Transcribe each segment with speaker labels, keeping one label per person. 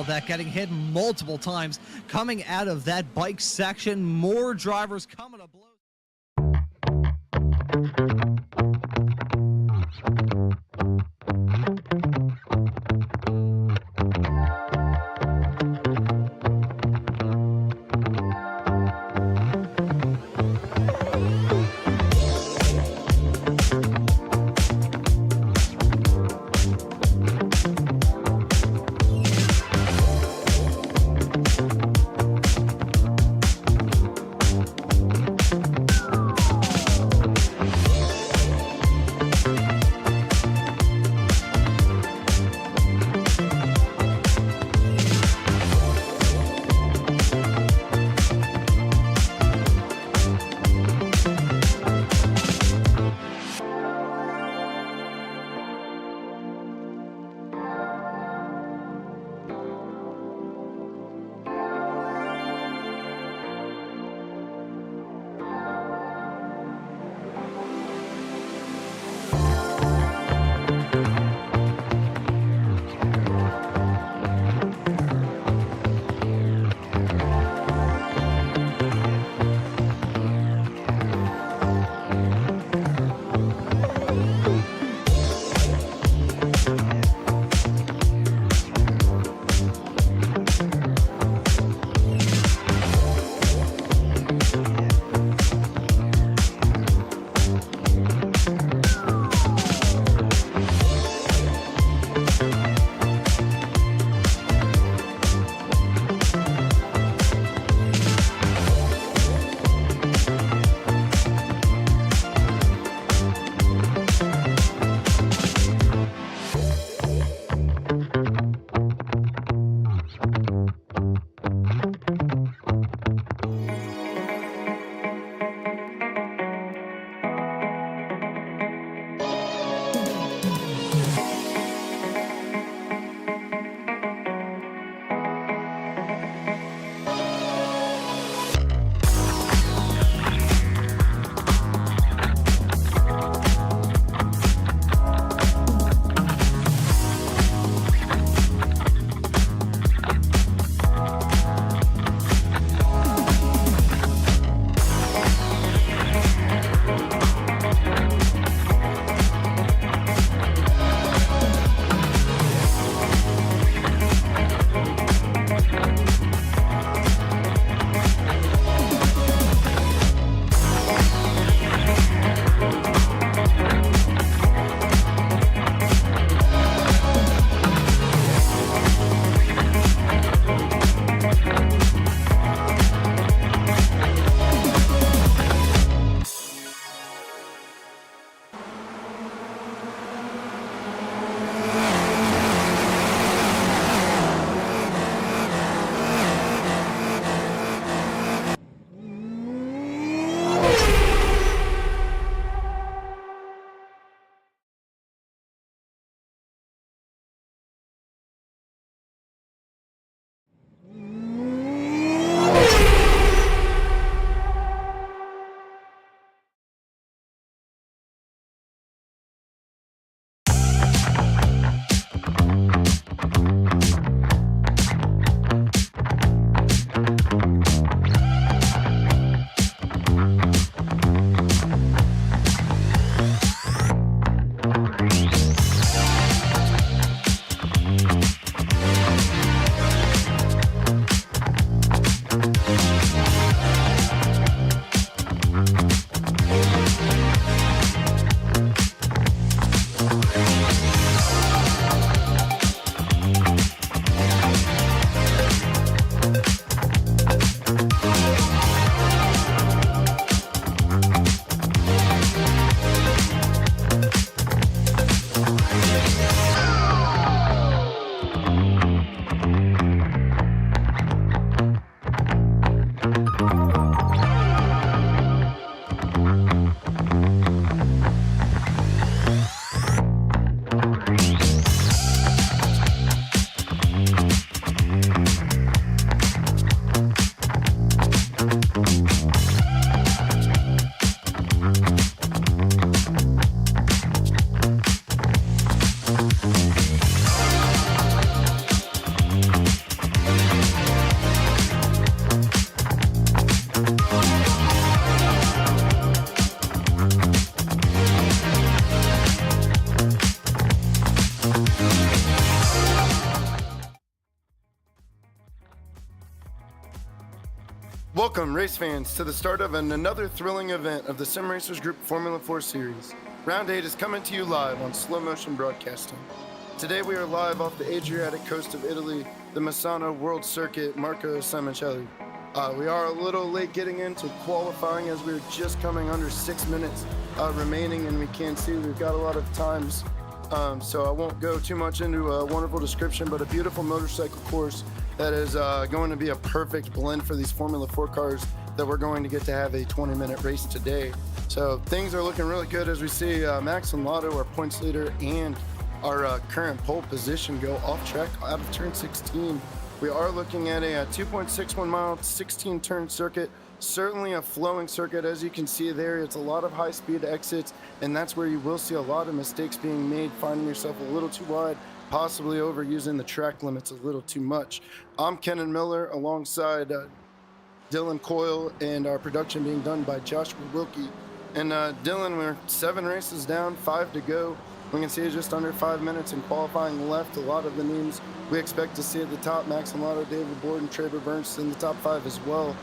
Speaker 1: of that, getting hit multiple times. Coming out of that bike section, more drivers coming to blows.
Speaker 2: Welcome, race fans, to the start of another thrilling event of the Sim Racers Group Formula 4 Series. Round 8 is coming to you live on slow motion broadcasting. Today we are live off the Adriatic coast of Italy, the Misano World Circuit Marco Simoncelli. We are a little late getting into qualifying as we're just coming under 6 minutes remaining, and we can see we've got a lot of times. So I won't go too much into a wonderful description, but a beautiful motorcycle course that is going to be a perfect blend for these Formula 4 cars that we're going to get to have a 20-minute race today. So things are looking really good as we see Max and Lotto, our points leader, and our current pole position go off track out of turn 16. We are looking at a 2.61 mile, 16 turn circuit. Certainly a flowing circuit, as you can see there. It's a lot of high speed exits, and that's where you will see a lot of mistakes being made, finding yourself a little too wide, possibly overusing the track limits a little too much. I'm Kennan Miller alongside Dylan Coyle, and our production being done by Joshua Wilkie. And Dylan, we're 7 races down, 5 to go. We can see just under 5 minutes in qualifying left. A lot of the names we expect to see at the top: Max and Lotto, David Borden, Traber Burns in the top 5 as well.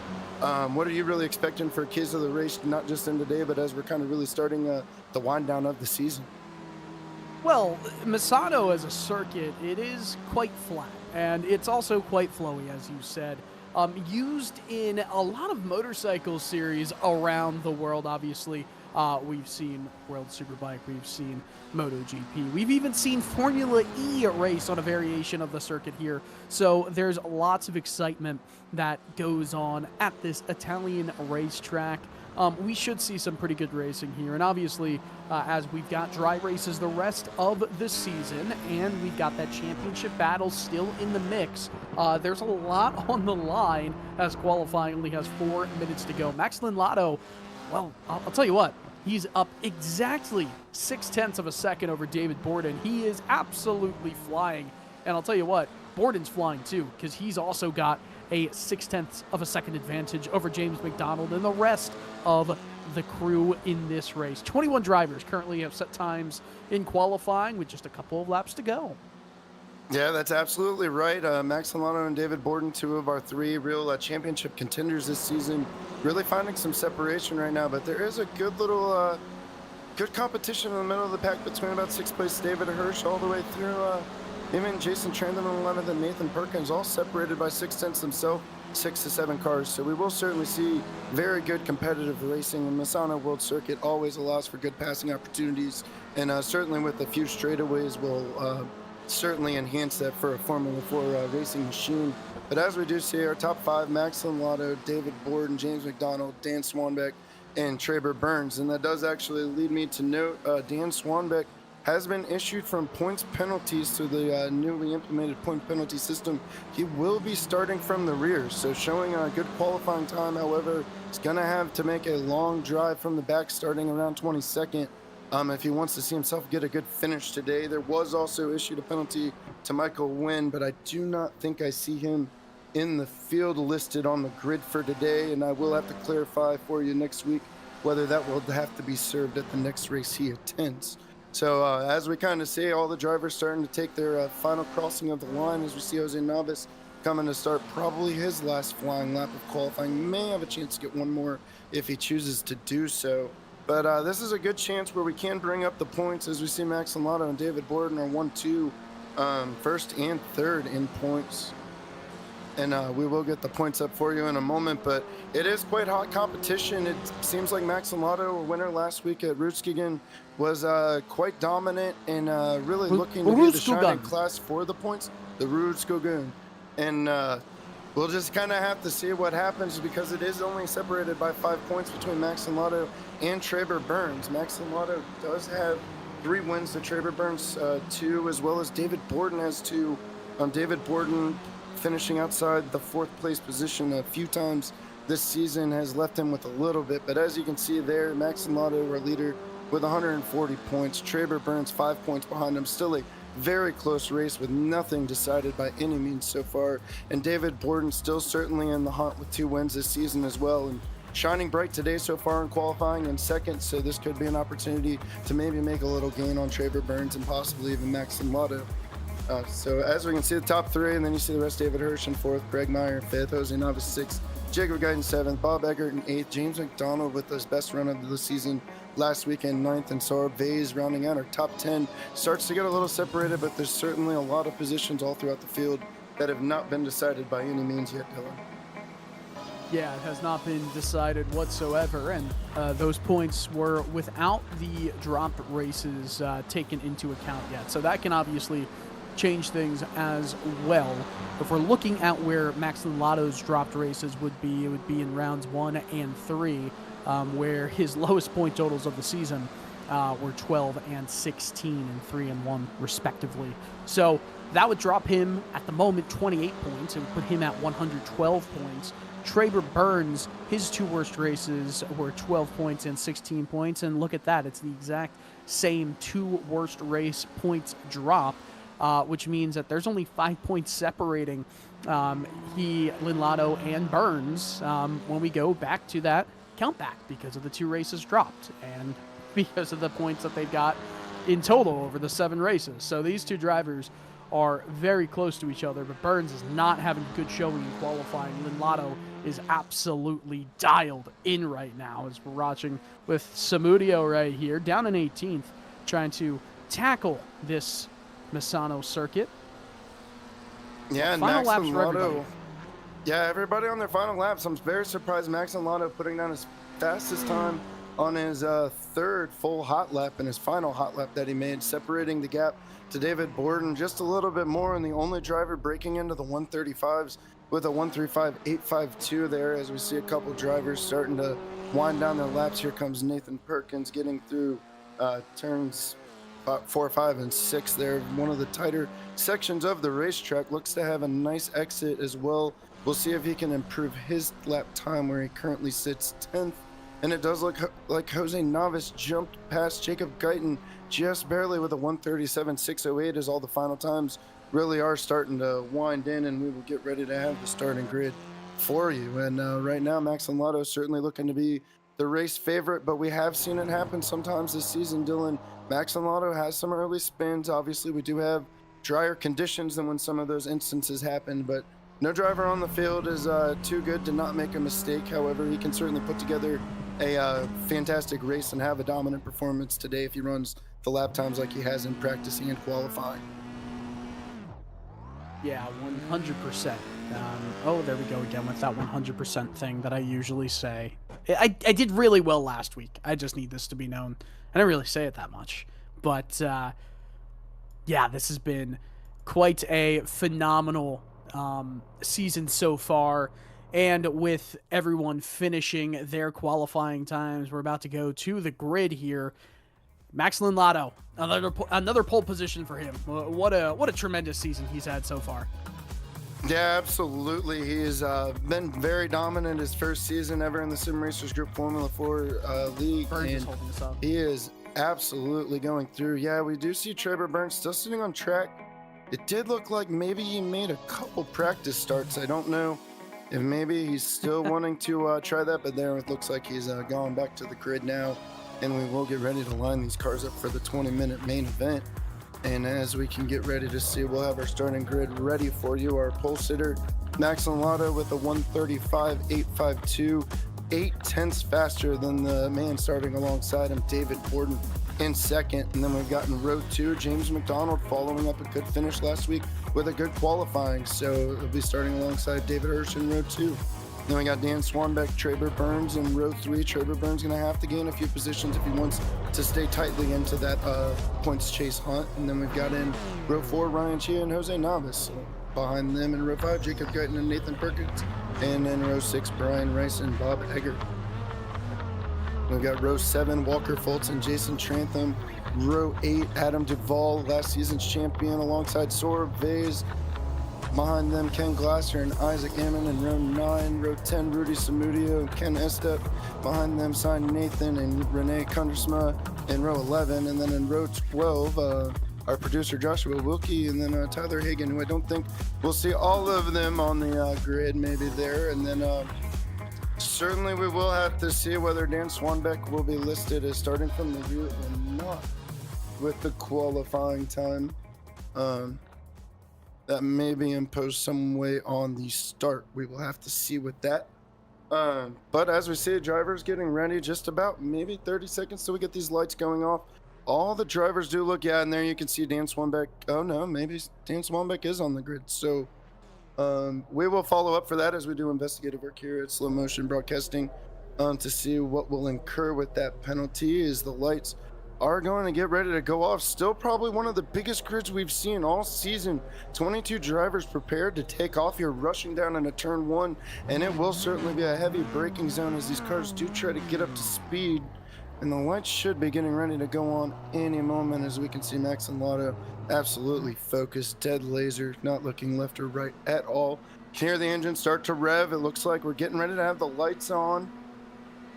Speaker 2: What are you really expecting for keys of the race, not just in today, but as we're kind of really starting the wind down of the season?
Speaker 3: Well, Misano as a circuit, it is quite flat, and it's also quite flowy, as you said. Used in a lot of motorcycle series around the world, obviously. We've seen World Superbike, we've seen MotoGP, we've even seen Formula E race on a variation of the circuit here. So there's lots of excitement that goes on at this Italian racetrack. We should see some pretty good racing here, and obviously as we've got dry races the rest of the season, and we've got that championship battle still in the mix, there's a lot on the line as qualifying only has 4 minutes to go. Max Lotto, well, I'll tell you what, he's up exactly 0.6 of a second over David Borden. He is absolutely flying, and I'll tell you what, Borden's flying too, because he's also got a 0.6 of a second advantage over James McDonald and the rest of the crew in this race. 21 drivers currently have set times in qualifying with just a couple of laps to go.
Speaker 2: Yeah, that's absolutely right. Max Lotto and David Borden, 2 of our 3 real championship contenders this season, really finding some separation right now. But there is a good little, good competition in the middle of the pack between about 6th place David Hirsch all the way through even Jason Trandon in 11th and Nathan Perkins, all separated by 0.6 themselves, 6 to 7 cars. So we will certainly see very good competitive racing. And Misano World Circuit always allows for good passing opportunities, and certainly with a few straightaways will certainly enhance that for a Formula 4 racing machine. But as we do see, our top 5, Max Lotto, David Borden, James McDonald, Dan Swanbeck, and Traber Burns. And that does actually lead me to note Dan Swanbeck has been issued from points penalties through the newly implemented point penalty system. He will be starting from the rear, so showing a good qualifying time. However, he's going to have to make a long drive from the back starting around 22nd. If he wants to see himself get a good finish today. There was also issued a penalty to Michael Wynn, but I do not think I see him in the field listed on the grid for today, and I will have to clarify for you next week whether that will have to be served at the next race he attends. So as we kind of see all the drivers starting to take their final crossing of the line, as we see Jose Navas coming to start probably his last flying lap of qualifying, may have a chance to get one more if he chooses to do so. But this is a good chance where we can bring up the points, as we see Max Lotto and David Borden are 1-2, first and third in points. And we will get the points up for you in a moment, but it is quite hot competition. It seems like Max Lotto, a winner last week at Rootskegen, was quite dominant and really looking to be the shining class for the points, the Rootskegen. And we'll just kind of have to see what happens, because it is only separated by 5 points between Max Lotto and Traber Burns. Max Lotto does have 3 wins to Traber Burns 2, as well as David Borden has 2. David Borden finishing outside the 4th place position a few times this season has left him with a little bit. But as you can see there, Max Lotto, our leader, with 140 points. Traber Burns 5 points behind him. Still a very close race with nothing decided by any means so far. And David Borden still certainly in the hunt with 2 wins this season as well, and shining bright today so far in qualifying in second. So this could be an opportunity to maybe make a little gain on Traber Burns and possibly even Max Lotto. So as we can see, the top 3, and then you see the rest: David Hirsch in 4th, Greg Meyer in 5th, Jose Navas 6th, Jacob Guyton 7th, Bob Eggert in 8th, James McDonald with his best run of the season last weekend 9th, and Saurabh Vase rounding out our top 10. Starts to get a little separated, but there's certainly a lot of positions all throughout the field that have not been decided by any means yet, Dylan.
Speaker 3: Yeah, it has not been decided whatsoever, and those points were without the dropped races taken into account yet. So that can obviously change things as well. If we're looking at where Max Linlato's dropped races would be, it would be in rounds 1 and 3, where his lowest point totals of the season were 12 and 16 and 3 and 1 respectively. So that would drop him at the moment 28 points. It would put him at 112 points. Traber Burns, his 2 worst races were 12 points and 16 points, and look at that, it's the exact same 2 worst race points drop, which means that there's only 5 points separating Linlato and Burns when we go back to that count back, because of the 2 races dropped and because of the points that they've got in total over the 7 races. So these 2 drivers are very close to each other, but Burns is not having a good showing in qualifying. Linlato is absolutely dialed in right now, as we're watching with Samudio right here, down in 18th, trying to tackle this Misano circuit.
Speaker 2: Yeah, and
Speaker 3: Final
Speaker 2: Max
Speaker 3: laps for everybody.
Speaker 2: Linlato. Yeah, everybody on their final laps. I'm very surprised Max Linlato putting down his fastest time on his 3rd full hot lap and his final hot lap that he made, separating the gap to David Borden just a little bit more, and the only driver breaking into the 135s with a 135.852 there, as we see a couple drivers starting to wind down their laps. Here comes Nathan Perkins getting through turns 4, 5, and 6 there. One of the tighter sections of the racetrack. Looks to have a nice exit as well. We'll see if he can improve his lap time, where he currently sits 10th. And it does look like Jose Navas jumped past Jacob Guyton just barely with a 137.608, as all the final times really are starting to wind in, and we will get ready to have the starting grid for you. And right now, Max Linlato is certainly looking to be the race favorite, but we have seen it happen sometimes this season, Dylan. Max Linlato has some early spins. Obviously, we do have drier conditions than when some of those instances happen, but no driver on the field is too good to not make a mistake. However, he can certainly put together a fantastic race and have a dominant performance today if he runs the lap times like he has in practicing and qualifying.
Speaker 3: Yeah, 100%. Oh, there we go again with that 100% thing that I usually say. I did really well last week. I just need this to be known. I don't really say it that much. But, yeah, this has been quite a phenomenal season so far. And with everyone finishing their qualifying times, we're about to go to the grid here. Max Linlato, another pole position for him. What a tremendous season he's had so far.
Speaker 2: Yeah, absolutely. He's been very dominant his first season ever in the Sim Racers Group Formula 4 League.
Speaker 3: Burns is holding this up.
Speaker 2: He is absolutely going through. Yeah, we do see Traber Burns still sitting on track. It did look like maybe he made a couple practice starts. I don't know if maybe he's still wanting to try that, but there it looks like he's gone back to the grid now, and we will get ready to line these cars up for the 20-minute main event. And as we can get ready to see, we'll have our starting grid ready for you. Our pole sitter, Max Linlato, with a 135.852, 0.8 faster than the man starting alongside him, David Borden, in second. And then we've got in row 2, James McDonald, following up a good finish last week with a good qualifying. So he'll be starting alongside David Hirsch in row 2. Then we got Dan Swanbeck, Traber Burns in row 3. Traber Burns going to have to gain a few positions if he wants to stay tightly into that points chase hunt. And then we've got in row 4, Ryan Chia and Jose Navas. So behind them in row 5, Jacob Guyton and Nathan Perkins. And in row 6, Brian Rice and Bob Eggert. We've got row 7, Walker Fultz and Jason Trantham. Row 8, Adam Duvall, last season's champion, alongside Saurabh Vase. Behind them, Ken Glasser and Isaac Ammon in row 9. Row 10, Rudy Samudio and Ken Estep. Behind them, signed Nathan and Renee Kundersma in row 11. And then in row 12, our producer Joshua Wilkie, and then Tyler Hagan, who I don't think we'll see all of them on the grid, maybe there. And then certainly we will have to see whether Dan Swanbeck will be listed as starting from the rear or not with the qualifying time. That may be imposed some way on the start. We will have to see with that. But as we see, drivers getting ready, just about maybe 30 seconds till we get these lights going off. All the drivers do look, yeah, and there you can see Dan Swanbeck. Oh no, maybe Dan Swanbeck is on the grid. So we will follow up for that as we do investigative work here at Slow Motion Broadcasting to see what will incur with that penalty as the lights are going to get ready to go off. Still probably one of the biggest grids we've seen all season. 22 drivers prepared to take off here, rushing down into turn one, and it will certainly be a heavy braking zone as these cars do try to get up to speed. And the lights should be getting ready to go on any moment, as we can see Max and Lotto absolutely focused, dead laser, not looking left or right at all. Can hear the engine start to rev. It looks like we're getting ready to have the lights on.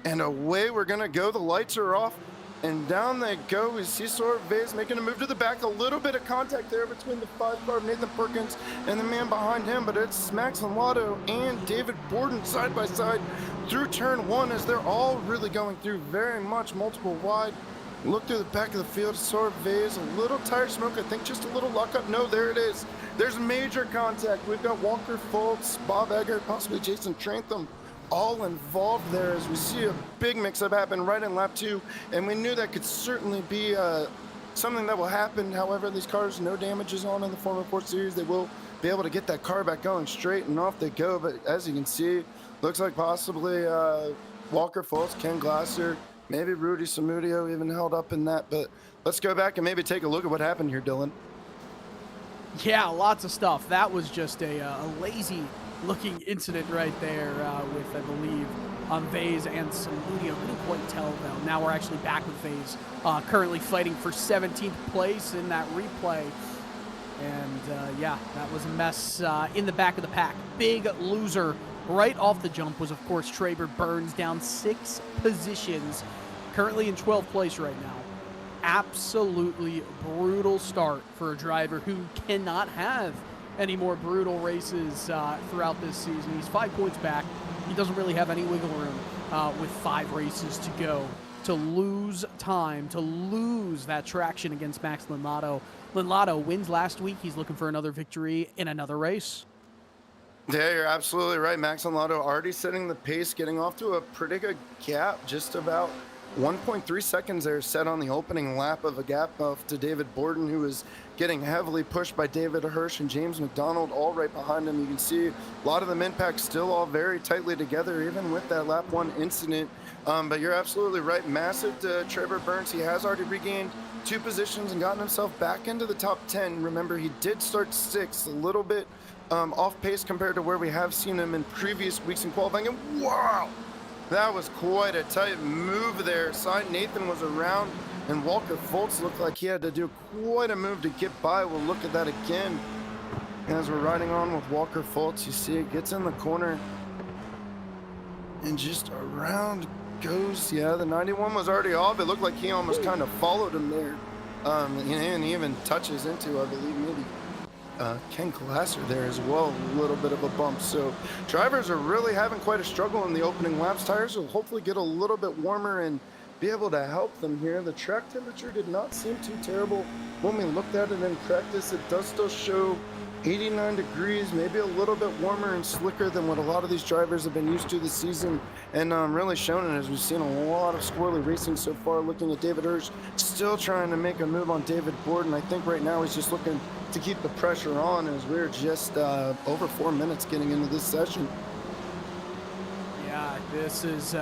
Speaker 2: And away we're gonna go. The lights are off. And down they go. We see Sorvez making a move to the back. A little bit of contact there between the 5-car Nathan Perkins and the man behind him. But it's Max and Lotto and David Borden side by side through turn one, as they're all really going through very much multiple wide. Look through the back of the field. Sorvez, a little tire smoke. I think just a little lockup. No, there it is. There's major contact. We've got Walker Fultz, Bob Eggert, possibly Jason Trantham, all involved there, as we see a big mix-up happen right in lap 2, and we knew that could certainly be something that will happen. However, these cars, no damages on in the Formula 4 series. They will be able to get that car back going straight, and off they go. But as you can see, looks like possibly Walker Fultz, Ken Glasser, maybe Rudy Samudio even held up in that. But let's go back and maybe take a look at what happened here, Dylan.
Speaker 3: Yeah, lots of stuff. That was just a lazy looking incident right there with, I believe, Vase and Samudio. I couldn't quite tell, though. Now we're actually back with Vase, currently fighting for 17th place in that replay. And, yeah, that was a mess in the back of the pack. Big loser right off the jump was, of course, Traber Burns, down 6 positions, currently in 12th place right now. Absolutely brutal start for a driver who cannot have any more brutal races throughout this season. He's 5 points back. He doesn't really have any wiggle room with 5 races to go to lose time, to lose that traction against Max Linlotto. Linlotto wins last week. He's looking for another victory in another race.
Speaker 2: Yeah, you're absolutely right. Max Linlotto already setting the pace, getting off to a pretty good gap, just about 1.3 seconds there set on the opening lap of a gap off to David Borden, who is getting heavily pushed by David Hirsch and James McDonald, all right behind him. You can see a lot of them impact still all very tightly together, even with that lap 1 incident. But you're absolutely right. Massive to Trevor Burns. He has already regained 2 positions and gotten himself back into the top 10. Remember, he did start 6th, a little bit off pace compared to where we have seen him in previous weeks in qualifying. And wow! That was quite a tight move there. Side Nathan was around, and Walker Fultz looked like he had to do quite a move to get by. We'll look at that again. As we're riding on with Walker Fultz, you see it gets in the corner, and just around goes. Yeah, the 91 was already off. It looked like he almost kind of followed him there. And he even touches into, I believe, maybe Ken Glasser there as well, a little bit of a bump. So drivers are really having quite a struggle in the opening laps. Tires will hopefully get a little bit warmer and be able to help them here. The track temperature did not seem too terrible when we looked at it in practice. It does still show 89 degrees, maybe a little bit warmer and slicker than what a lot of these drivers have been used to this season, and really shown it as we've seen a lot of squirrely racing so far. Looking at David Hirsch, still trying to make a move on David Borden. I think right now he's just looking to keep the pressure on, as we're just over 4 minutes getting into this session.
Speaker 3: Yeah, this is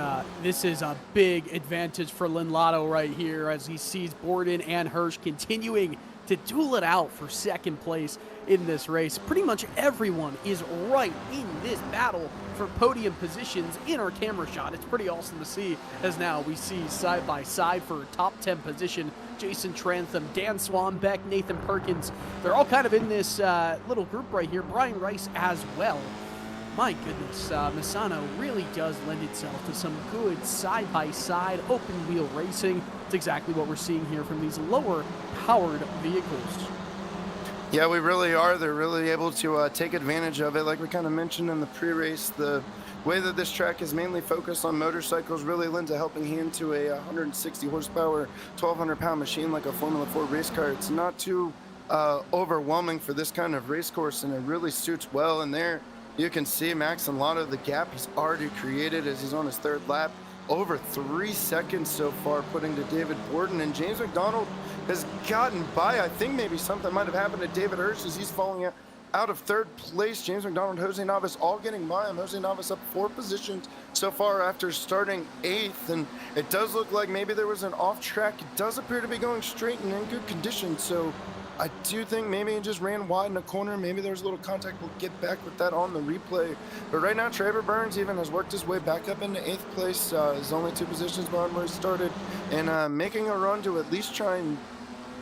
Speaker 3: a big advantage for Linlotto right here, as he sees Borden and Hirsch continuing to duel it out for second place in this race. Pretty much everyone is right in this battle for podium positions in our camera shot. It's pretty awesome to see, as now we see side by side for a top 10 position. Jason Trantham, Dan Swanbeck, Nathan Perkins. They're all kind of in this little group right here. Brian Rice as well. My goodness, Misano really does lend itself to some good side-by-side open-wheel racing. It's exactly what we're seeing here from these lower-powered vehicles.
Speaker 2: Yeah, we really are. They're really able to take advantage of it. Like we kind of mentioned in the pre-race, the way that this track is mainly focused on motorcycles really lends a helping hand to a 160 horsepower, 1,200-pound machine like a Formula 4 race car. It's not too overwhelming for this kind of race course, and it really suits well. And there You can see Max and Lotto, the gap he's already created as he's on his third lap. Over 3 seconds so far, putting to David Borden. And James McDonald has gotten by. I think maybe something might have happened to David Hirsch as he's falling out of third place. James McDonald, Jose Navas all getting by him. Jose Navas up 4 positions so far after starting 8th. And it does look like maybe there was an off track. It does appear to be going straight and in good condition. So I do think maybe it just ran wide in a corner. Maybe there's a little contact. We'll get back with that on the replay. But right now, Trevor Burns even has worked his way back up into 8th place. Is only 2 positions behind where he started. And making a run to at least try and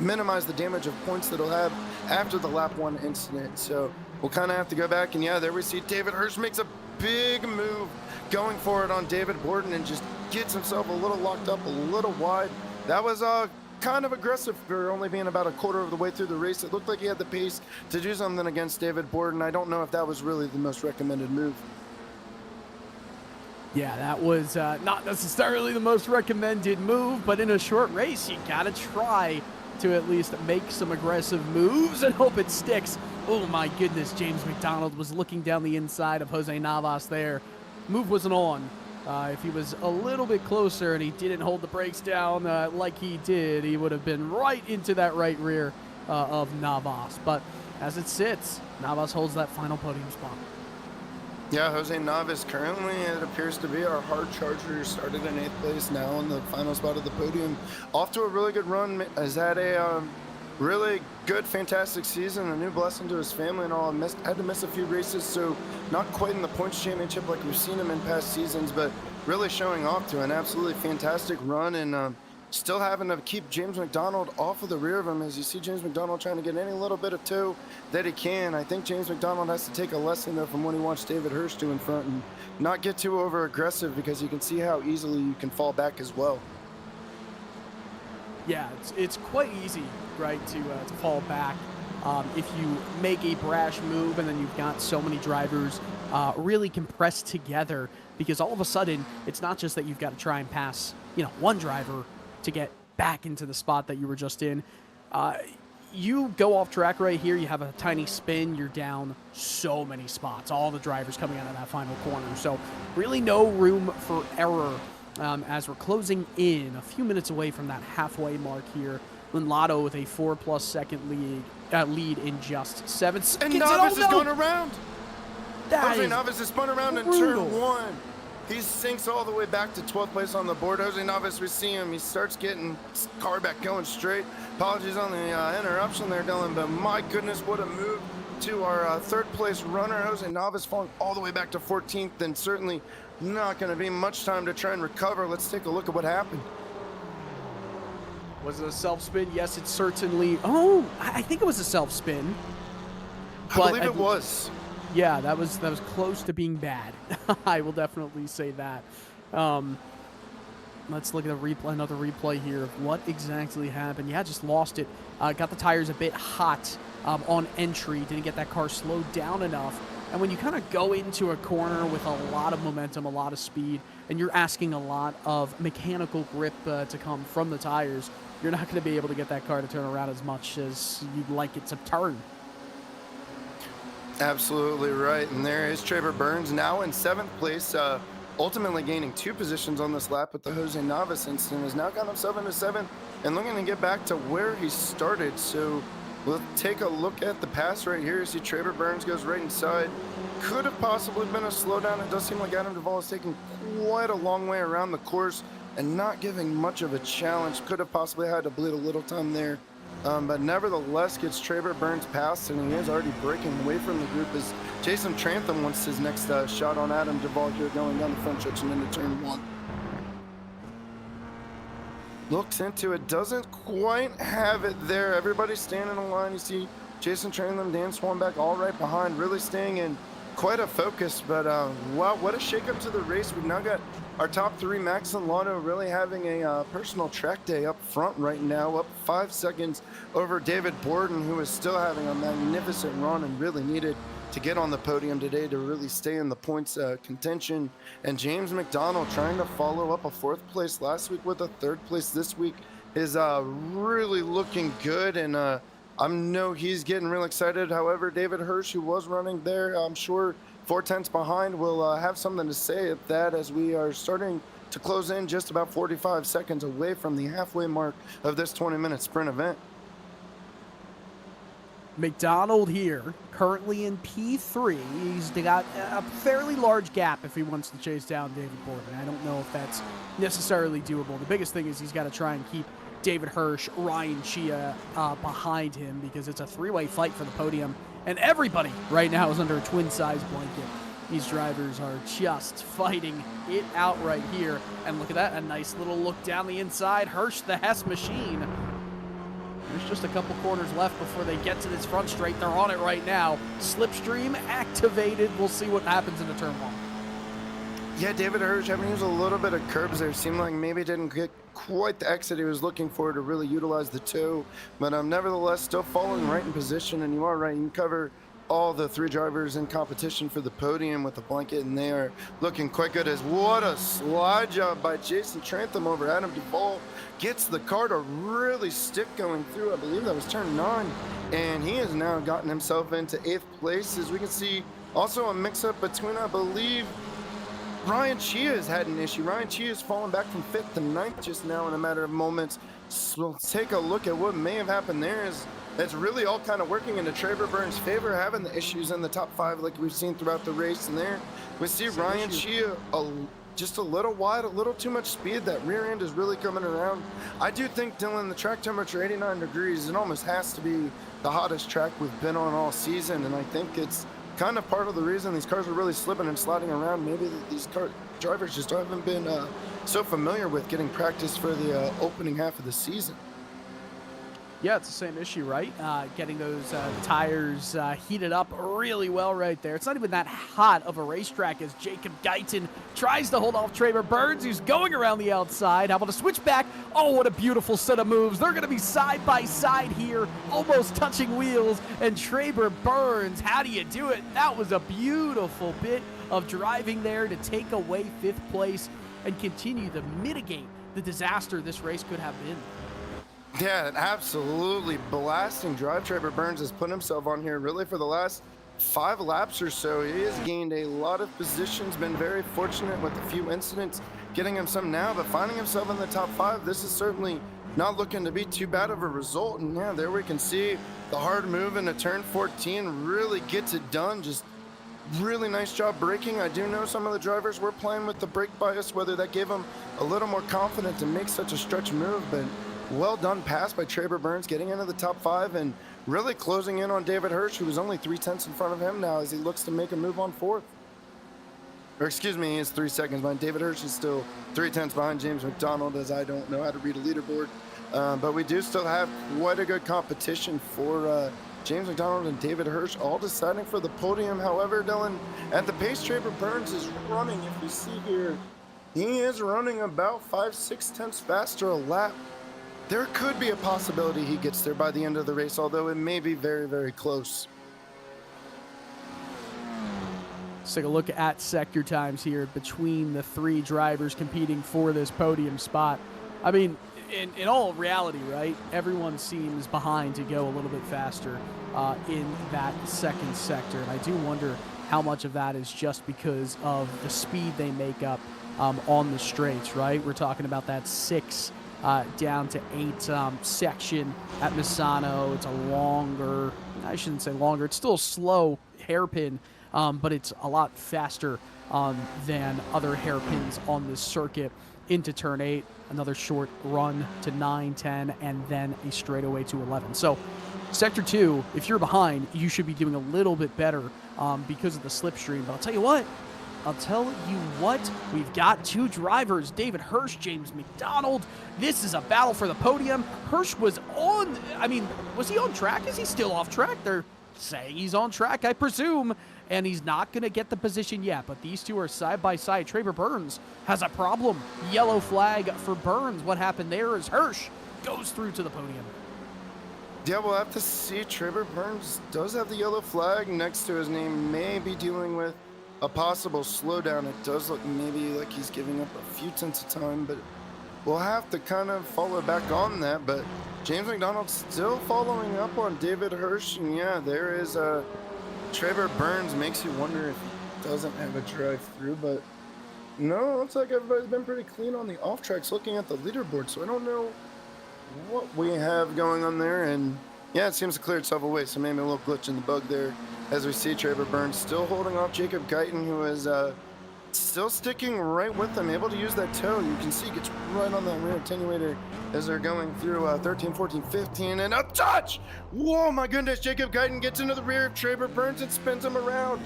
Speaker 2: minimize the damage of points that he'll have after the lap 1 incident. So we'll kind of have to go back. And yeah, there we see David Hirsch makes a big move going for it on David Borden and just gets himself a little locked up, a little wide. That was kind of aggressive for only being about a quarter of the way through the race. It looked like he had the pace to do something against David Borden. I don't know if that was really the most recommended move.
Speaker 3: Yeah, that was not necessarily the most recommended move, but in a short race, you gotta try to at least make some aggressive moves and hope it sticks. Oh my goodness, James McDonald was looking down the inside of Jose Navas there. Move wasn't on. If he was a little bit closer and he didn't hold the brakes down like he did, he would have been right into that right rear of Navas. But as it sits, Navas holds that final podium spot.
Speaker 2: Yeah, Jose Navas currently, it appears to be our hard charger, started in 8th place, now in the final spot of the podium. Off to a really good run, has had a really good, fantastic season, a new blessing to his family and all. Had to miss a few races, so not quite in the points championship like we've seen him in past seasons, but really showing off to an absolutely fantastic run and still having to keep James McDonald off of the rear of him as you see James McDonald trying to get any little bit of toe that he can. I think James McDonald has to take a lesson though from when he watched David Hirsch do in front and not get too over aggressive because you can see how easily you can fall back as well.
Speaker 3: Yeah, it's quite easy, right, to fall back if you make a brash move and then you've got so many drivers really compressed together, because all of a sudden it's not just that you've got to try and pass, one driver to get back into the spot that you were just in. You go off track right here, you have a tiny spin, you're down so many spots, all the drivers coming out of that final corner. So really no room for error as we're closing in a few minutes away from that halfway mark here. Lotto with a 4+ second lead in just 7 seconds.
Speaker 2: And Navas has gone around.
Speaker 3: Jose
Speaker 2: Navas has spun around in turn 1. He sinks all the way back to 12th place on the board. Jose Navas, we see him. He starts getting his car back going straight. Apologies on the interruption there, Dylan, but my goodness, what a move to our 3rd place runner. Jose Navas falling all the way back to 14th, and certainly not going to be much time to try and recover. Let's take a look at what happened.
Speaker 3: Was it a self-spin? Yes, it certainly... Oh, I think it was a self-spin.
Speaker 2: I believe it was.
Speaker 3: Yeah, that was close to being bad. I will definitely say that. Let's look at another replay here of what exactly happened. Yeah, just lost it. Got the tires a bit hot on entry. Didn't get that car slowed down enough. And when you kind of go into a corner with a lot of momentum, a lot of speed, and you're asking a lot of mechanical grip to come from the tires, you're not going to be able to get that car to turn around as much as you'd like it to turn.
Speaker 2: Absolutely right. And there is Trevor Burns now in 7th place, ultimately gaining 2 positions on this lap with the Jose Navas incident. Has now gone up 7 to 7 and looking to get back to where he started. So we'll take a look at the pass right here. You see Trevor Burns goes right inside. Could have possibly been a slowdown. It does seem like Adam Duvall is taking quite a long way around the course and not giving much of a challenge. Could have possibly had to bleed a little time there. But nevertheless gets Trevor Burns past, and he is already breaking away from the group as Jason Trantham wants his next shot on Adam Duvall here going down the front stretch and into turn 1. Looks into it, doesn't quite have it there. Everybody's standing in line. You see Jason Trantham, Dan Swanbeck all right behind, really staying in quite a focus. But wow, what a shakeup to the race. We've now got our top 3, Max and Lotto, really having a personal track day up front right now, up 5 seconds over David Borden, who is still having a magnificent run and really needed to get on the podium today to really stay in the points contention. And James McDonald trying to follow up a 4th place last week with a 3rd place this week is really looking good. And I know he's getting real excited. However, David Hirsch, who was running there, I'm sure 4/10 behind will have something to say at that, as we are starting to close in just about 45 seconds away from the halfway mark of this 20-minute sprint event.
Speaker 3: McDonald here, currently in P3. He's got a fairly large gap if he wants to chase down David Borden. I don't know if that's necessarily doable. The biggest thing is he's got to try and keep David Hirsch, Ryan Chia behind him, because it's a three-way fight for the podium. And everybody right now is under a twin-size blanket. These drivers are just fighting it out right here. And look at that, a nice little look down the inside. Hirsch, the Hess machine. There's just a couple corners left before they get to this front straight. They're on it right now. Slipstream activated. We'll see what happens in the turn one.
Speaker 2: Yeah, David Hirsch having used a little bit of curbs there. Seemed like maybe didn't get quite the exit he was looking for to really utilize the toe. But nevertheless, still falling right in position. And you are right, you can cover all the three drivers in competition for the podium with the blanket, and they are looking quite good. As what a slide job by Jason Trantham over Adam Duvall. Gets the car to really stick going through. I believe that was turn 9, and he has now gotten himself into 8th place. As we can see, also a mix-up between, I believe, Ryan Chia has had an issue. Ryan Chia has fallen back from 5th to 9th just now in a matter of moments. So we'll take a look at what may have happened there. That's really all kind of working into Traver Burns' favor, having the issues in the top 5 like we've seen throughout the race. And there we see Ryan Chia just a little wide, a little too much speed. That rear end is really coming around. I do think, Dylan, the track temperature 89 degrees, it almost has to be the hottest track we've been on all season, and I think it's kind of part of the reason these cars are really slipping and sliding around. Maybe these drivers just haven't been so familiar with getting practice for the opening half of the season.
Speaker 3: Yeah, it's the same issue, right? Getting those tires heated up really well right there. It's not even that hot of a racetrack as Jacob Guyton tries to hold off Traver Burns, who's going around the outside. How about a switch back? Oh, what a beautiful set of moves. They're going to be side by side here, almost touching wheels. And Traver Burns, how do you do it? That was a beautiful bit of driving there to take away 5th place and continue to mitigate the disaster this race could have been.
Speaker 2: Yeah, an absolutely blasting drive Traver Burns has put himself on here really for the last 5 laps or so. He has gained a lot of positions, been very fortunate with a few incidents, getting him some now, but finding himself in the top 5, this is certainly not looking to be too bad of a result. And yeah, there we can see the hard move into turn 14 really gets it done. Just really nice job braking. I do know some of the drivers were playing with the brake bias, whether that gave them a little more confidence to make such a stretch move, but well done pass by Traver Burns, getting into the top 5 and really closing in on David Hirsch, who was only 3/10 in front of him now as he looks to make a move on 4th. Or excuse me, he is 3 seconds behind. David Hirsch is still 3/10 behind James McDonald, as I don't know how to read a leaderboard. But we do still have quite a good competition for James McDonald and David Hirsch, all deciding for the podium. However, Dylan, at the pace Traver Burns is running, if you see here, he is running about 5/6 faster a lap. There could be a possibility he gets there by the end of the race, although it may be very, very close.
Speaker 3: Let's take a look at sector times here between the 3 drivers competing for this podium spot. I mean, in all reality, right, everyone seems behind to go a little bit faster in that second sector. And I do wonder how much of that is just because of the speed they make up on the straights, right? We're talking about that 6 down to 8 section at Misano. It's a longer, I shouldn't say longer, it's still a slow hairpin, but it's a lot faster than other hairpins on this circuit. Into turn 8, another short run to 9, 10, and then a straightaway to 11. So sector 2, if you're behind, you should be doing a little bit better because of the slipstream. But I'll tell you what, we've got 2 drivers, David Hirsch, James McDonald. This is a battle for the podium. Hirsch was on, was he on track? Is he still off track? They're saying he's on track, I presume, and he's not going to get the position yet, but these 2 are side by side. Traver Burns has a problem. Yellow flag for Burns. What happened there is Hirsch goes through to the podium.
Speaker 2: Yeah, we'll have to see. Traver Burns does have the yellow flag next to his name, may be dealing with a possible slowdown. It does look maybe like he's giving up a few tenths of time, but we'll have to kind of follow back on that. But James McDonald still following up on David Hirsch, and yeah, there is Traver Burns. Makes you wonder if doesn't have a drive-through, but no, looks like everybody's been pretty clean on the off tracks looking at the leaderboard, so I don't know what we have going on there. And yeah, it seems to clear itself away, so maybe a little glitch in the bug there as we see Trevor Burns still holding off Jacob Guyton, who is still sticking right with them, able to use that toe. You can see he gets right on that rear attenuator as they're going through 13, 14, 15, and a touch! Whoa, my goodness, Jacob Guyton gets into the rear of Trevor Burns and spins him around.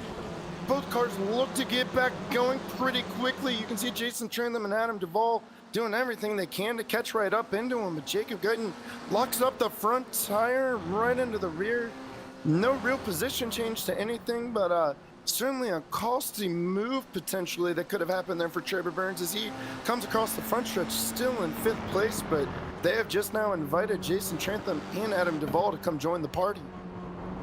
Speaker 2: Both cars look to get back going pretty quickly. You can see Jason Trentham and Adam Duvall doing everything they can to catch right up into him, but Jacob Guyton locks up the front tire right into the rear. No real position change to anything, but certainly a costly move potentially that could have happened there for Trevor Burns as he comes across the front stretch still in 5th place, but they have just now invited Jason Trentham and Adam Duvall to come join the party.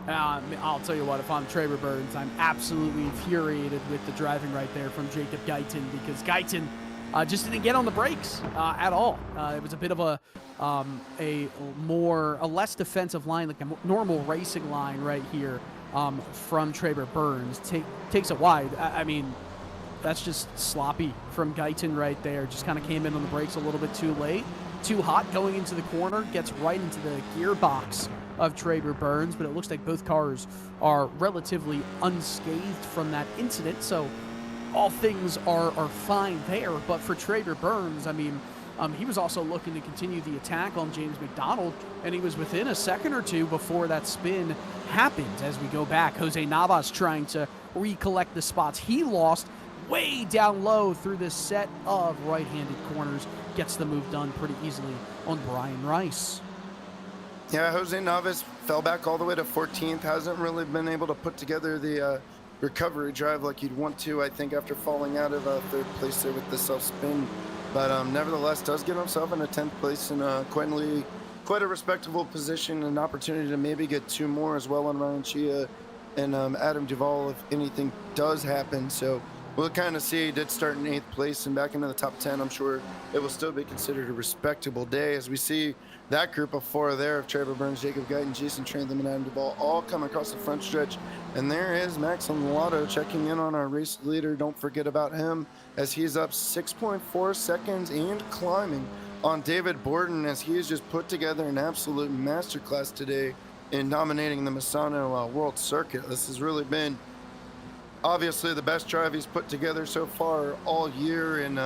Speaker 3: I'll tell you what, if I'm Trevor Burns, I'm absolutely infuriated with the driving right there from Jacob Guyton, because Guyton just didn't get on the brakes at all. It was a bit of a less defensive line, like a normal racing line right here from Trevor Burns. Takes it wide. I mean, that's just sloppy from Guyton right there. Just kind of came in on the brakes a little bit too late. Too hot going into the corner, gets right into the gearbox of Trevor Burns, but it looks like both cars are relatively unscathed from that incident, so all things are fine there. But for Trevor Burns, I mean, he was also looking to continue the attack on James McDonald, and he was within a second or two before that spin happened. As we go back, Jose Navas trying to recollect the spots he lost way down low through this set of right-handed corners, gets the move done pretty easily on Brian Rice.
Speaker 2: Yeah, Jose Navas fell back all the way to 14th, hasn't really been able to put together the recovery drive like you'd want to, I think, after falling out of 3rd place there with the self-spin. But nevertheless, does get himself in a 10th place in quite a respectable position, an opportunity to maybe get 2 more as well on Ryan Chia and Adam Duvall if anything does happen. So we'll kind of see. He did start in 8th place and back into the top 10. I'm sure it will still be considered a respectable day as we see that group of 4 there of Trevor Burns, Jacob Guyton, Jason Trentham, and Adam Duvall all come across the front stretch. And there is Max Lotto checking in on our race leader. Don't forget about him as he's up 6.4 seconds and climbing on David Borden as he has just put together an absolute masterclass today in dominating the Misano World Circuit. This has really been obviously the best drive he's put together so far all year, and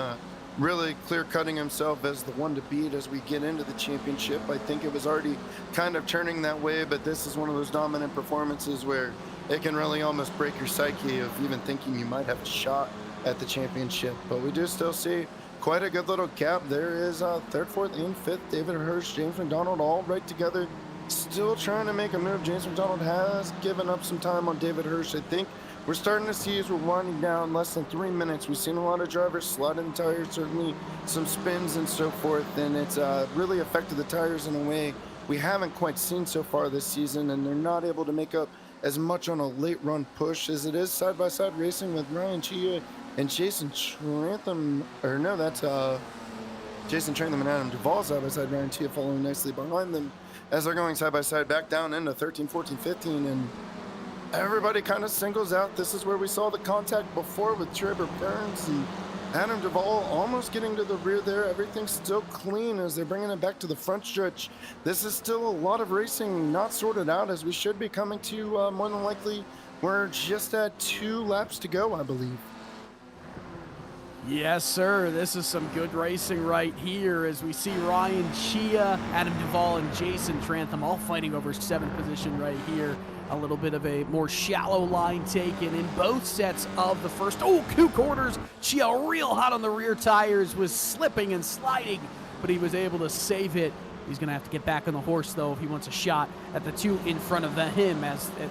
Speaker 2: really clear-cutting himself as the one to beat as we get into the championship. I think it was already kind of turning that way, but this is one of those dominant performances where it can really almost break your psyche of even thinking you might have a shot at the championship. But we do still see quite a good little gap. There is 3rd, 4th, and 5th. David Hirsch, James McDonald all right together, still trying to make a move. James McDonald has given up some time on David Hirsch. I think we're starting to see as we're winding down less than 3 minutes. We've seen a lot of drivers slide in tires, certainly some spins and so forth, and it's really affected the tires in a way we haven't quite seen so far this season, and they're not able to make up as much on a late run push as it is side-by-side racing with Ryan Chia and Jason Trentham, or no, that's Jason Trentham and Adam Duvall side-by-side, Ryan Chia following nicely behind them as they're going side-by-side back down into 13, 14, 15, and everybody kind of singles out. This is where we saw the contact before with Trevor Burns and Adam Duvall almost getting to the rear there. Everything's still clean as they're bringing it back to the front stretch. This is still a lot of racing not sorted out as we should be coming to more than likely. We're just at 2 laps to go, I believe.
Speaker 3: Yes, sir. This is some good racing right here as we see Ryan Chia, Adam Duvall, and Jason Trentham all fighting over 7th position right here. A little bit of a more shallow line taken in both sets of the first 2 quarters. Chia real hot on the rear tires, was slipping and sliding, but he was able to save it. He's going to have to get back on the horse, though, if he wants a shot at the 2 in front of him.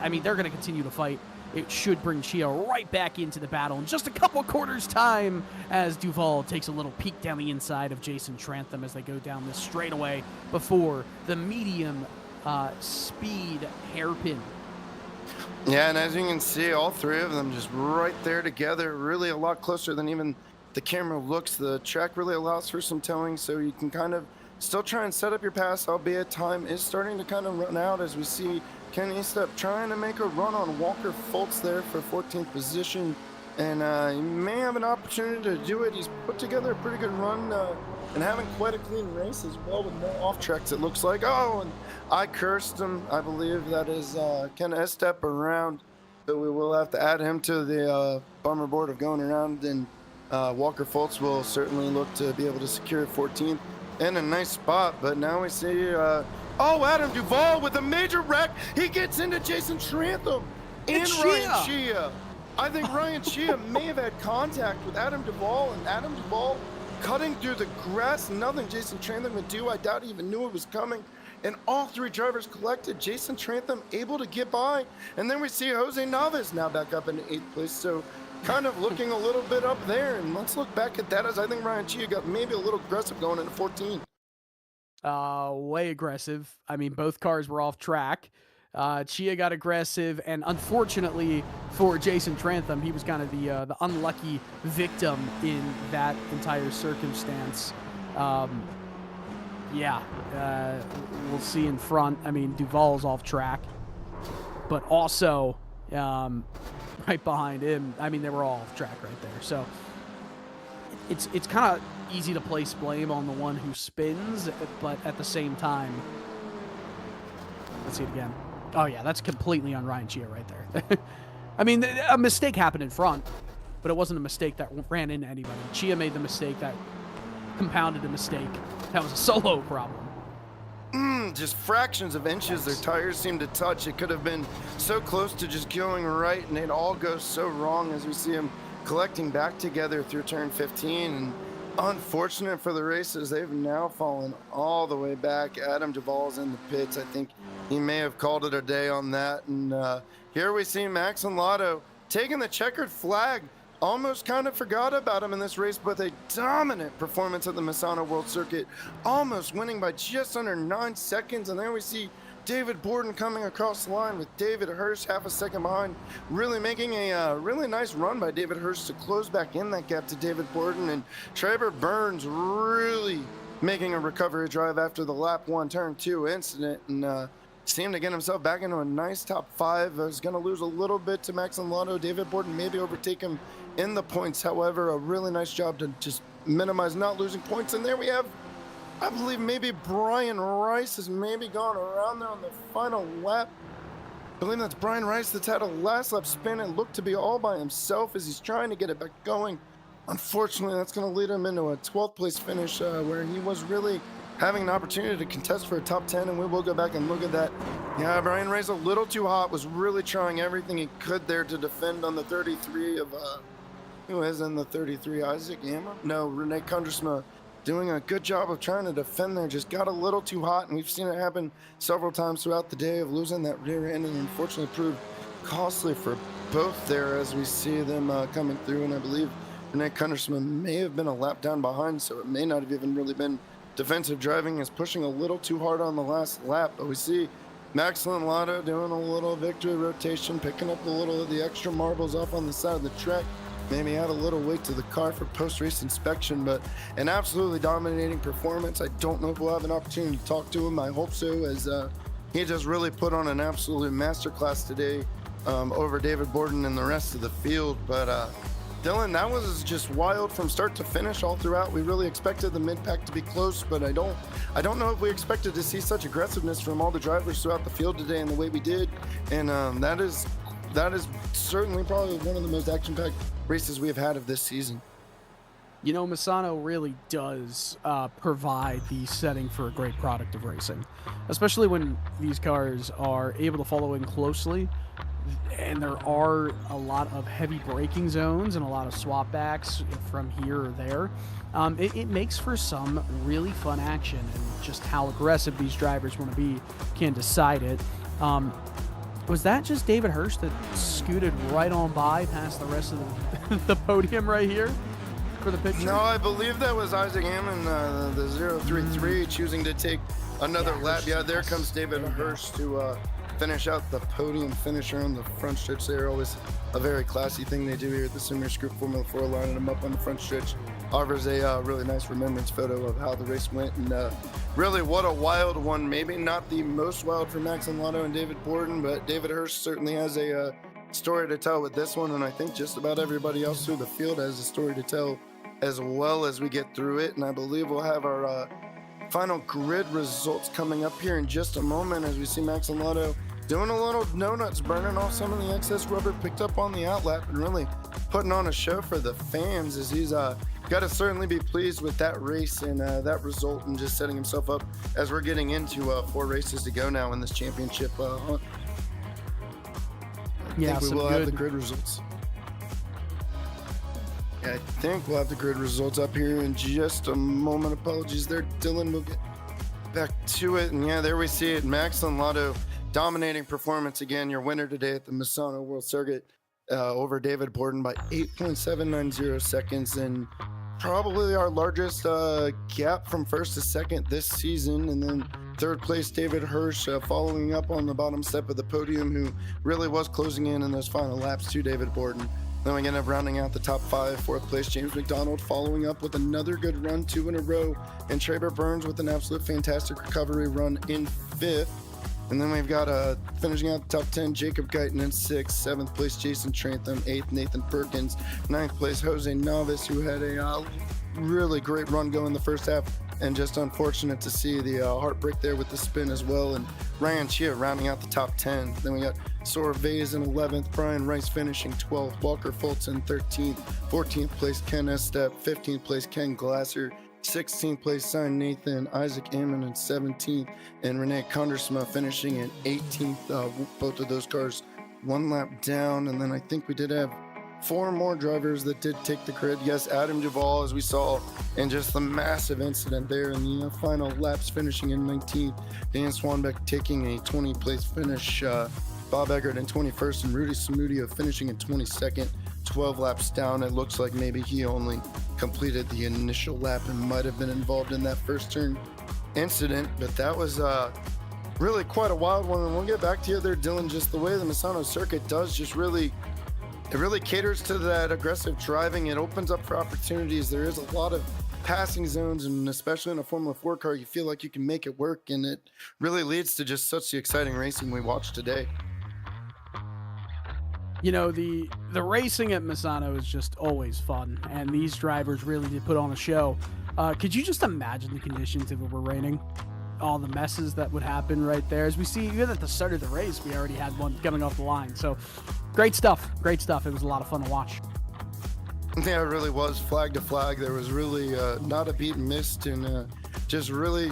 Speaker 3: I mean, they're going to continue to fight. It should bring Chia right back into the battle in just a couple quarters' time as Duvall takes a little peek down the inside of Jason Trentham as they go down this straightaway before the medium speed hairpin.
Speaker 2: Yeah, and as you can see, all 3 of them just right there together, really a lot closer than even the camera looks. The track really allows for some towing, so you can kind of still try and set up your pass, albeit time is starting to kind of run out as we see Ken Eastep trying to make a run on Walker Fultz there for 14th position. and he may have an opportunity to do it. He's put together a pretty good run and having quite a clean race as well with no off tracks, it looks like. Oh, and I cursed him. I believe that is kind of a step around, but we will have to add him to the bummer board of going around, and Walker Fultz will certainly look to be able to secure 14th in a nice spot. But now we see, Adam Duvall with a major wreck. He gets into Jason Trantham and Ryan Chia. I think Ryan Chia may have had contact with Adam Duvall, and Adam Duvall cutting through the grass. Nothing Jason Trantham could do. I doubt he even knew it was coming. And all three drivers collected. Jason Trantham able to get by. And then we see Jose Navas now back up in 8th place. So kind of looking a little bit up there. And let's look back at that, as I think Ryan Chia got maybe a little aggressive going into 14.
Speaker 3: Way aggressive. I mean, both cars were off track. Chia got aggressive, and unfortunately for Jason Trantham, he was kind of the unlucky victim in that entire circumstance. We'll see in front. I mean, Duvall's off track, but also right behind him, I mean, they were all off track right there. So it's kind of easy to place blame on the one who spins, but at the same time, let's see it again. Oh, yeah, that's completely on Ryan Chia right there. I mean, a mistake happened in front, but it wasn't a mistake that ran into anybody. Chia made the mistake that compounded a mistake. That was a solo problem.
Speaker 2: Just fractions of inches their tires seemed to touch. It could have been so close to just going right, and it all goes so wrong as we see them collecting back together through turn 15. And unfortunate for the races, they've now fallen all the way back. Adam Duvall's in the pits. I think he may have called it a day on that. And here we see Max and Lotto taking the checkered flag. Almost kind of forgot about him in this race, but a dominant performance at the Misano World Circuit, almost winning by just under 9 seconds. And then we see David Borden coming across the line with David Hirsch half a second behind, really making a really nice run by David Hirsch to close back in that gap to David Borden. And Trevor Burns really making a recovery drive after the lap 1 turn 2 incident, and seemed to get himself back into a nice top 5. Was going to lose a little bit to Max and Lotto. David Borden maybe overtake him in the points. However, a really nice job to just minimize not losing points. And there we have, I believe maybe Brian Rice has maybe gone around there on the final lap. I believe that's Brian Rice that's had a last lap spin and looked to be all by himself as he's trying to get it back going. Unfortunately, that's going to lead him into a 12th place finish where he was really having an opportunity to contest for a top 10, and we will go back and look at that. Yeah, Brian Rice a little too hot, was really trying everything he could there to defend on the 33 of, who is in the 33, Isaac Yama? No, Rene Kundersma doing a good job of trying to defend there, just got a little too hot, and we've seen it happen several times throughout the day of losing that rear end, and unfortunately proved costly for both there as we see them coming through. And I believe Rene Kundersma may have been a lap down behind, so it may not have even really been defensive driving, is pushing a little too hard on the last lap. But we see Max Lotto doing a little victory rotation, picking up a little of the extra marbles off on the side of the track. Maybe add a little weight to the car for post-race inspection, but an absolutely dominating performance. I don't know if we'll have an opportunity to talk to him. I hope so, as he just really put on an absolute masterclass today over David Borden and the rest of the field. But Dylan, that was just wild from start to finish all throughout. We really expected the mid-pack to be close, but I don't know if we expected to see such aggressiveness from all the drivers throughout the field today in the way we did. And that is certainly probably one of the most action-packed races we have had of this season.
Speaker 3: You know, Misano really does provide the setting for a great product of racing, especially when these cars are able to follow in closely, and there are a lot of heavy braking zones and a lot of swap backs from here or there. It makes for some really fun action, and just how aggressive these drivers want to be can decide it. Was that just David Hirsch that scooted right on by past the rest of the podium right here for the picture?
Speaker 2: No, I believe that was Isaac Hammond, the 033, choosing to take another lap. Yeah, there comes David Hirsch to finish out the podium finisher on the front stretch there. Always a very classy thing they do here at the Simracing Group Formula 4, lining them up on the front stretch. Offers a really nice remembrance photo of how the race went, and really what a wild one. Maybe not the most wild for Max and Lotto and David Borden, but David Hirsch certainly has a story to tell with this one, and I think just about everybody else through the field has a story to tell as well as we get through it. And I believe we'll have our final grid results coming up here in just a moment as we see Max and Lotto doing a little no-nuts, burning off some of the excess rubber picked up on the outlap and really putting on a show for the fans, as he's got to certainly be pleased with that race and that result, and just setting himself up as we're getting into 4 races to go now in this championship hunt. I think we will have the grid results. Yeah, I think we'll have the grid results up here in just a moment. Apologies there, Dylan. We'll get back to it. And yeah, there we see it. Max and Lotto dominating performance again. Your winner today at the Misano World Circuit over David Borden by 8.790 seconds, and probably our largest gap from first to second this season. And then third place David Hirsch following up on the bottom step of the podium, who really was closing in those final laps to David Borden. Then we end up rounding out the top 5. Fourth place James McDonald following up with another good run, 2 in a row, and Traber Burns with an absolute fantastic recovery run in 5th. And then we've got finishing out the top 10, Jacob Guyton in 6th, 7th place Jason Trantham, 8th Nathan Perkins, 9th place Jose Novice, who had a really great run going the first half, and just unfortunate to see the heartbreak there with the spin as well. And Ryan Chia rounding out the top 10. Then we got Sora Vaz in 11th, Brian Rice finishing 12th, Walker Fulton 13th, 14th place Ken Estep, 15th place Ken Glasser, 16th place Sign Nathan, Isaac Ammon in 17th, and Renee Condersma finishing in 18th. Both of those cars 1 lap down. And then I think we did have 4 more drivers that did take the grid. Yes, Adam Duvall, as we saw, and just the massive incident there in the final laps, finishing in 19th. Dan Swanbeck taking a 20th place finish. Bob Eggert in 21st, and Rudy Samudio finishing in 22nd. 12 laps down. It looks like maybe he only completed the initial lap and might have been involved in that first turn incident, but that was really quite a wild one. And we'll get back to you there, Dylan. Just the way the Misano circuit does, just really caters to that aggressive driving. It opens up for opportunities. There is a lot of passing zones, and especially in a Formula 4 car, you feel like you can make it work, and it really leads to just such the exciting racing we watched today.
Speaker 3: You know, the racing at Misano is just always fun, and these drivers really did put on a show. Could you just imagine the conditions if it were raining? All the messes that would happen right there. As we see, even at the start of the race, we already had one coming off the line. So, great stuff. Great stuff. It was a lot of fun to watch.
Speaker 2: Yeah, it really was. Flag to flag. There was really not a beat missed, and just really,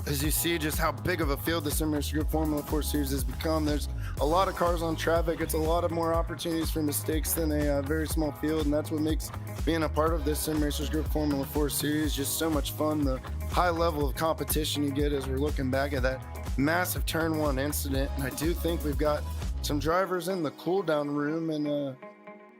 Speaker 2: as you see just how big of a field the Sim Racer Group Formula 4 Series has become. There's a lot of cars on traffic. It's a lot of more opportunities for mistakes than a very small field, and that's what makes being a part of this Sim Racers Group Formula 4 Series just so much fun. The high level of competition you get as we're looking back at that massive turn 1 incident. And I do think we've got some drivers in the cool down room, and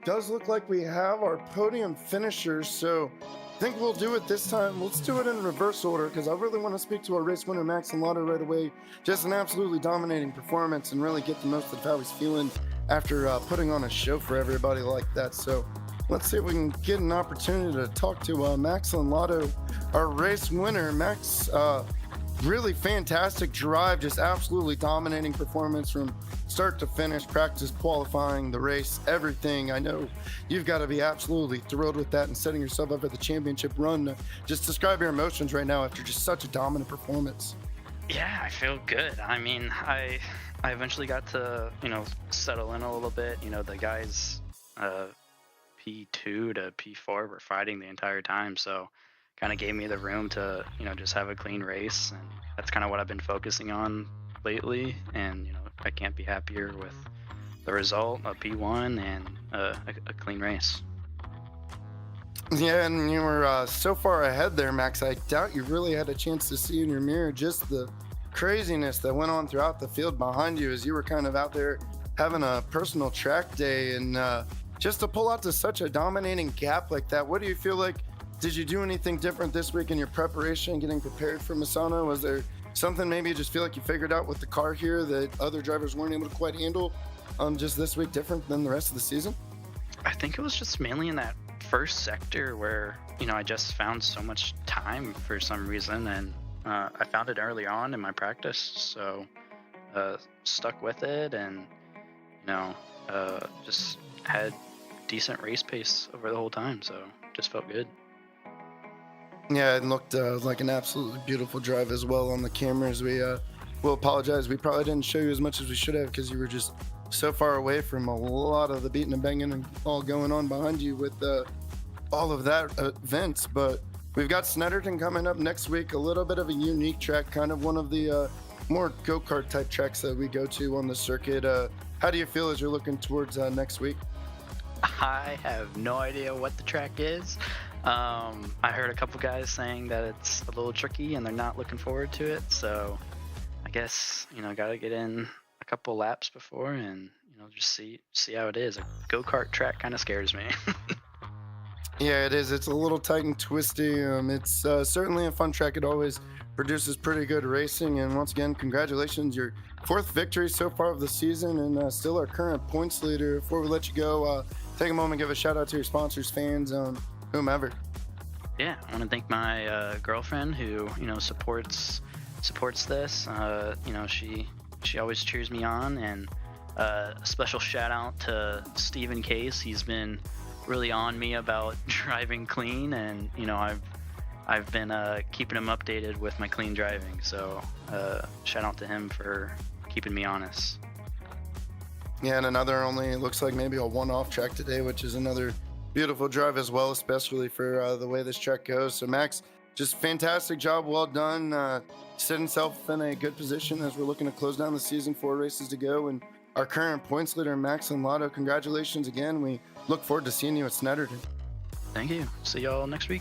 Speaker 2: does look like we have our podium finishers. So I think we'll do it this time. Let's do it in reverse order, because I really want to speak to our race winner, Max and Lotto, right away. Just an absolutely dominating performance, and really get the most of how he's feeling after putting on a show for everybody like that. So let's see if we can get an opportunity to talk to Max and Lotto, our race winner. Max, really fantastic drive, just absolutely dominating performance from start to finish, practice, qualifying, the race, everything. I know you've got to be absolutely thrilled with that and setting yourself up for the championship run. Just describe your emotions right now after just such a dominant performance.
Speaker 4: Yeah, I feel good. I mean, I eventually got to, settle in a little bit. The guys P2 to P4 were fighting the entire time, so kind of gave me the room to, just have a clean race, and that's kind of what I've been focusing on lately. And I can't be happier with the result, a P1 and a clean race.
Speaker 2: Yeah, and you were so far ahead there, Max. I doubt you really had a chance to see in your mirror just the craziness that went on throughout the field behind you as you were kind of out there having a personal track day, and just to pull out to such a dominating gap like that. What do you feel like? Did you do anything different this week in your preparation, getting prepared for Misano? Was there something maybe you just feel like you figured out with the car here that other drivers weren't able to quite handle just this week, different than the rest of the season?
Speaker 4: I think it was just mainly in that first sector where, I just found so much time for some reason, and I found it early on in my practice, so stuck with it, and just had decent race pace over the whole time, so just felt good.
Speaker 2: Yeah, it looked like an absolutely beautiful drive as well on the cameras. We will apologize. We probably didn't show you as much as we should have because you were just so far away from a lot of the beating and banging and all going on behind you with all of that events. But we've got Snetterton coming up next week, a little bit of a unique track, kind of one of the more go-kart type tracks that we go to on the circuit. How do you feel as you're looking towards next week?
Speaker 4: I have no idea what the track is. I heard a couple guys saying that it's a little tricky and they're not looking forward to it. So I guess, got to get in a couple laps before and, just see how it is. A go-kart track kind of scares me.
Speaker 2: Yeah, it is. It's a little tight and twisty. It's certainly a fun track. It always produces pretty good racing. And once again, congratulations. Your 4th victory so far of the season and still our current points leader. Before we let you go, take a moment and give a shout out to your sponsors, fans, whomever.
Speaker 4: Yeah, I want to thank my girlfriend who, supports this. She always cheers me on, and a special shout out to Stephen Case. He's been really on me about driving clean, and I've been keeping him updated with my clean driving. So shout out to him for keeping me honest.
Speaker 2: Yeah, and another it looks like maybe a one-off track today, which is another beautiful drive as well, especially for the way this track goes. So Max, just fantastic job, well done. Set himself in a good position as we're looking to close down the season, 4 races to go, and our current points leader, Max and Lotto, congratulations again. We look forward to seeing you at Snetterton.
Speaker 4: Thank you. See y'all next week.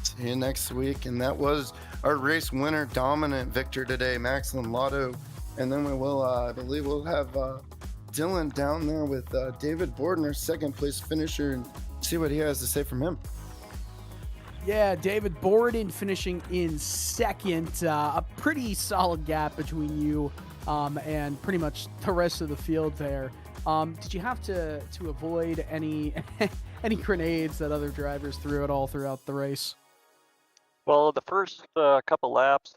Speaker 2: See you next week. And that was our race winner, dominant victor today, Max and Lotto. And then we will, I believe we'll have Dylan down there with David Borden, our 2nd place finisher, and see what he has to say from him.
Speaker 3: Yeah, David Borden finishing in 2nd. A pretty solid gap between you and pretty much the rest of the field there. Did you have to avoid any any grenades that other drivers threw at all throughout the race?
Speaker 5: Well, the first couple laps,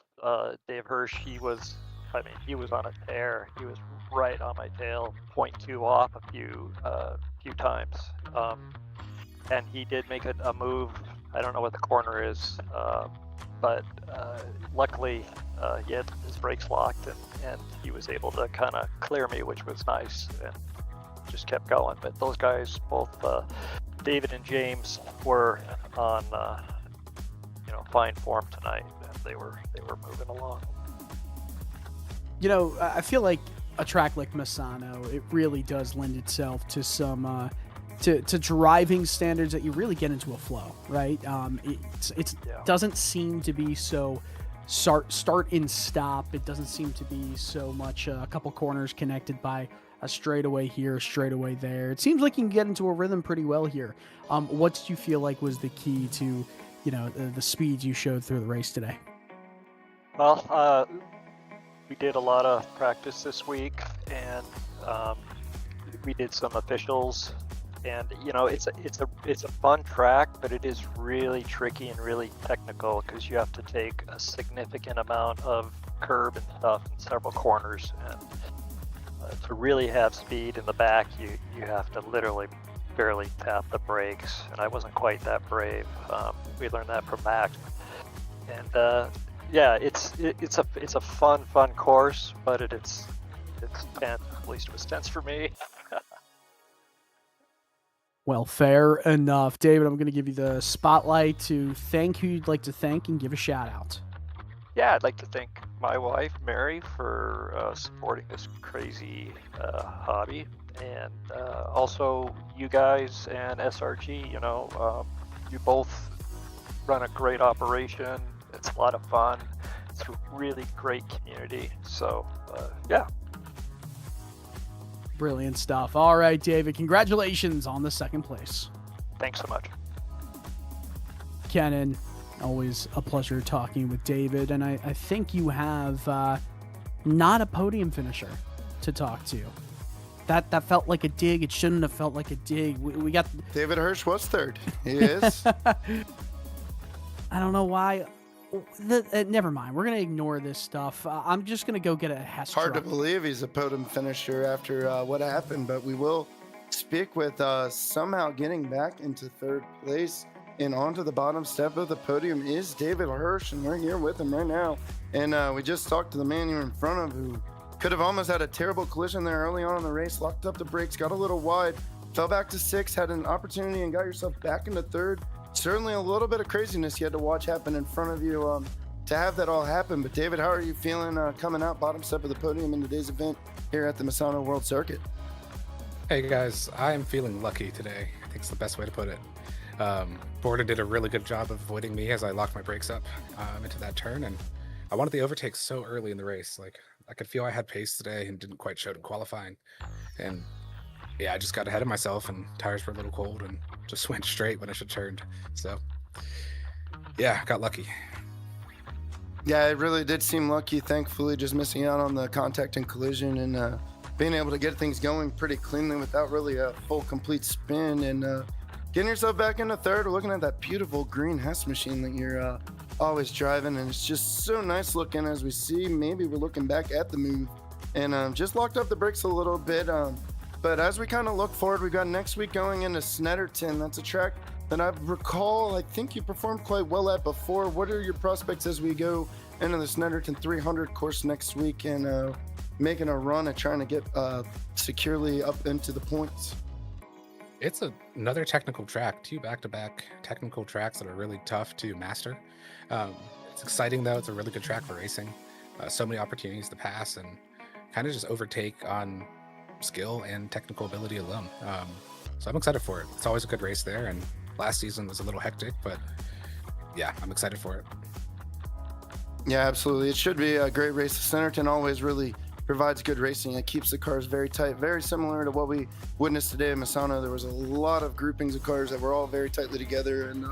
Speaker 5: Dave Hirsch, he was on a tear. He was right on my tail, 0.2 off a few times. And he did make a move. I don't know what the corner is, but luckily he had his brakes locked and he was able to kind of clear me, which was nice, and just kept going. But those guys, both David and James, were on fine form tonight, and they were moving along.
Speaker 3: I feel like a track like Misano, it really does lend itself to some to driving standards that you really get into a flow, right? It doesn't seem to be so start and stop. It doesn't seem to be so much a couple corners connected by a straightaway here, straightaway there. It seems like you can get into a rhythm pretty well here. What did you feel like was the key to, the speeds you showed through the race today?
Speaker 5: Well, we did a lot of practice this week, and we did some officials. And it's a fun track, but it is really tricky and really technical because you have to take a significant amount of curb and stuff in several corners, and to really have speed in the back, you have to literally barely tap the brakes. And I wasn't quite that brave. We learned that from Max, and it's a fun course, but it's tense. At least it was tense for me.
Speaker 3: Well, fair enough. David, I'm going to give you the spotlight to thank who you'd like to thank and give a shout out.
Speaker 5: Yeah, I'd like to thank my wife, Mary, for supporting this crazy hobby. And also you guys and SRG, you both run a great operation. It's a lot of fun. It's a really great community. So, yeah.
Speaker 3: Brilliant stuff. All right, David, congratulations on the 2nd place.
Speaker 5: Thanks so much.
Speaker 3: Kennan, always a pleasure talking with David, and I think you have not a podium finisher to talk to. That felt like a dig. It shouldn't have felt like a dig. We got...
Speaker 2: David Hirsch was 3rd. He is.
Speaker 3: I don't know why Never mind. We're going to ignore this stuff. I'm just going to go get a Hess
Speaker 2: Hard to
Speaker 3: truck.
Speaker 2: believe he's a podium finisher after what happened, but we will speak with somehow getting back into third place and onto the bottom step of the podium is David Hirsch, and we're here with him right now. And we just talked to the man you're in front of who could have almost had a terrible collision there early on in the race, locked up the brakes, got a little wide, fell back to 6, had an opportunity and got yourself back into third. Certainly a little bit of craziness you had to watch happen in front of you to have that all happen. But David, how are you feeling coming out bottom step of the podium in today's event here at the Misano World Circuit?
Speaker 6: Hey guys, I am feeling lucky today. I think it's the best way to put it. Border did a really good job of avoiding me as I locked my brakes up into that turn, and I wanted the overtake so early in the race. Like, I could feel I had pace today and didn't quite show it in qualifying. And yeah, I just got ahead of myself and tires were a little cold and just went straight when I should have turned. So yeah, got lucky.
Speaker 2: Yeah, it really did seem lucky, thankfully, just missing out on the contact and collision and being able to get things going pretty cleanly without really a full complete spin and getting yourself back into third. We're looking at that beautiful green Hess machine that you're always driving, and it's just so nice looking as we see. Maybe we're looking back at the move and just locked up the brakes a little bit. But as we kind of look forward, we got next week going into Snetterton. That's a track that I recall, I think you performed quite well at before. What are your prospects as we go into the Snetterton 300 course next week and making a run at trying to get securely up into the points?
Speaker 6: It's another technical track, 2 back-to-back technical tracks that are really tough to master. It's exciting though. It's a really good track for racing. So many opportunities to pass and kind of just overtake on skill and technical ability alone. So I'm excited for it. It's always a good race there, and last season was a little hectic, but yeah, I'm excited for it.
Speaker 2: Yeah, absolutely. It should be a great race. Snetterton always really provides good racing. It keeps the cars very tight, very similar to what we witnessed today in Misano. There was a lot of groupings of cars that were all very tightly together and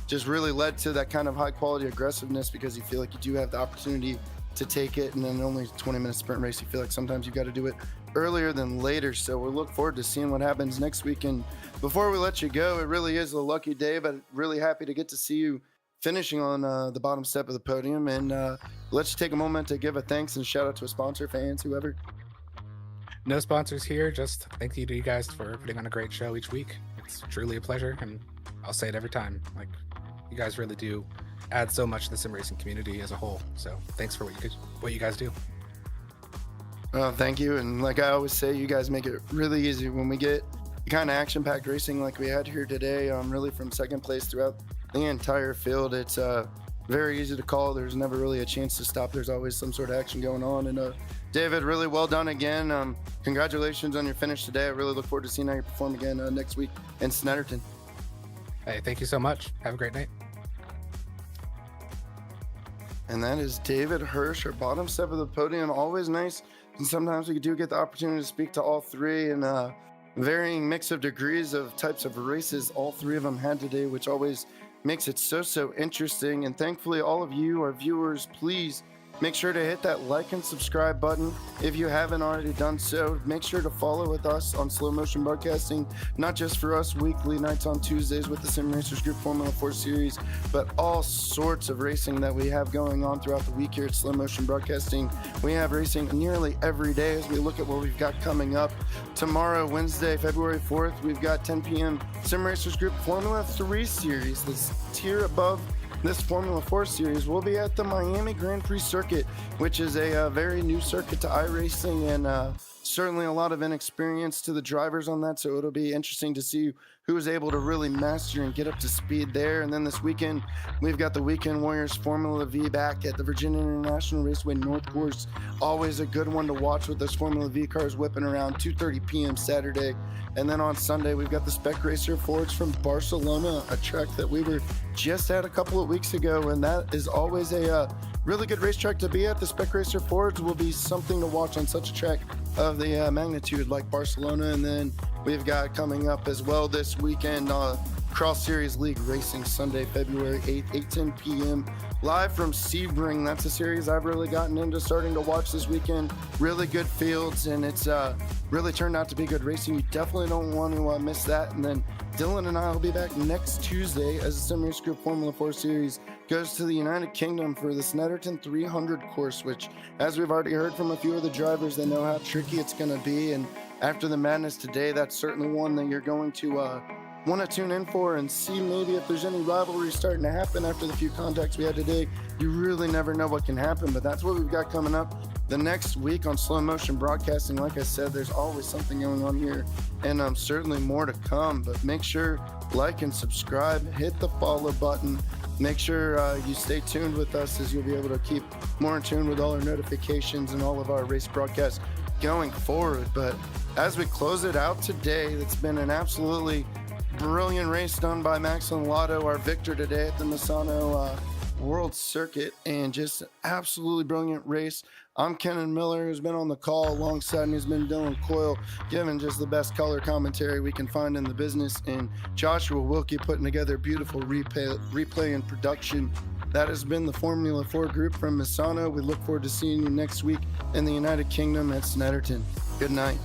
Speaker 2: just really led to that kind of high quality aggressiveness because you feel like you do have the opportunity to take it, and then only 20-minute sprint race, you feel like sometimes you got to do it earlier than later. So we'll look forward to seeing what happens next week. And before we let you go, it really is a lucky day, but really happy to get to see you finishing on the bottom step of the podium. And let's take a moment to give a thanks and shout out to a sponsor, fans, whoever.
Speaker 6: No sponsors here, just thank you to you guys for putting on a great show each week. It's truly a pleasure, and I'll say it every time. Like, you guys really do add so much to the sim racing community as a whole. So thanks for what you guys do.
Speaker 2: Well, thank you. And like I always say, you guys make it really easy when we get the kind of action-packed racing like we had here today, really from second place throughout the entire field. It's very easy to call. There's never really a chance to stop. There's always some sort of action going on. And David, really well done again. Congratulations on your finish today. I really look forward to seeing how you perform again next week in Snetterton.
Speaker 6: Hey, thank you so much. Have a great night.
Speaker 2: And that is David Hirsch, our bottom step of the podium. Always nice. And sometimes we do get the opportunity to speak to all three in a varying mix of degrees of types of races all three of them had today, which always makes it so interesting. And thankfully, all of you, our viewers, please make sure to hit that like and subscribe button if you haven't already done so. Make sure to follow with us on Slow Motion Broadcasting, not just for us weekly nights on Tuesdays with the Sim Racers Group Formula 4 Series, but all sorts of racing that we have going on throughout the week here at Slow Motion Broadcasting. We have racing nearly every day as we look at what we've got coming up. Tomorrow, Wednesday, February 4th, we've got 10 p.m. Sim Racers Group Formula 3 Series. This tier above this Formula 4 series will be at the Miami Grand Prix circuit, which is a very new circuit to iRacing and certainly a lot of inexperience to the drivers on that. So it'll be interesting to see who is able to really master and get up to speed there. And then this weekend, we've got the Weekend Warriors Formula V back at the Virginia International Raceway North Course. Always a good one to watch with those Formula V cars whipping around 2:30 p.m. Saturday. And then on Sunday, we've got the Spec Racer Fords from Barcelona, a track that we were just at a couple of weeks ago. And that is always a really good racetrack to be at. The Spec Racer Fords will be something to watch on such a track of the magnitude like Barcelona. And then we've got coming up as well this weekend, Cross Series League racing Sunday, February 8th, 8:10 p.m. live from Sebring. That's a series I've really gotten into starting to watch this weekend. Really good fields, and it's really turned out to be good racing. You definitely don't want to miss that. And then Dylan and I will be back next Tuesday as the Series Group Formula 4 Series goes to the United Kingdom for the Snetterton 300 course, which, as we've already heard from a few of the drivers, they know how tricky it's going to be. And after the madness today, that's certainly one that you're going to want to tune in for and see maybe if there's any rivalry starting to happen after the few contacts we had today. You really never know what can happen, but that's what we've got coming up the next week on Slow Motion Broadcasting. Like I said, there's always something going on here, and certainly more to come. But make sure, like and subscribe, hit the follow button. Make sure you stay tuned with us, as you'll be able to keep more in tune with all our notifications and all of our race broadcasts going forward. But as we close it out today, it's been an absolutely brilliant race done by Max and Lotto, our victor today at the Misano World Circuit, and just an absolutely brilliant race. I'm Kennan Miller, who's been on the call. Alongside me has been Dylan Coyle, giving just the best color commentary we can find in the business, and Joshua Wilkie putting together beautiful replay and production. That has been the Formula 4 group from Misano. We look forward to seeing you next week in the United Kingdom at Snetterton. Good night.